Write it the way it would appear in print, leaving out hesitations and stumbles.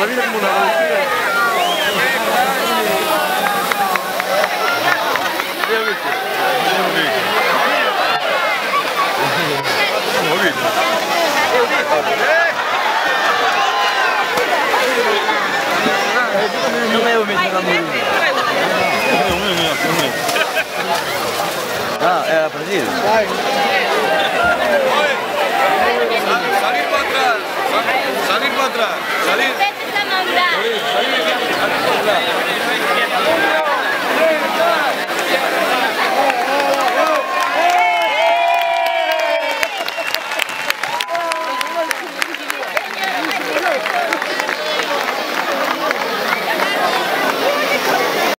vida como una velocidad. Non è un mezzo camminino. Ah, era Brasil. Salir para atrás, salir para atrás, salir.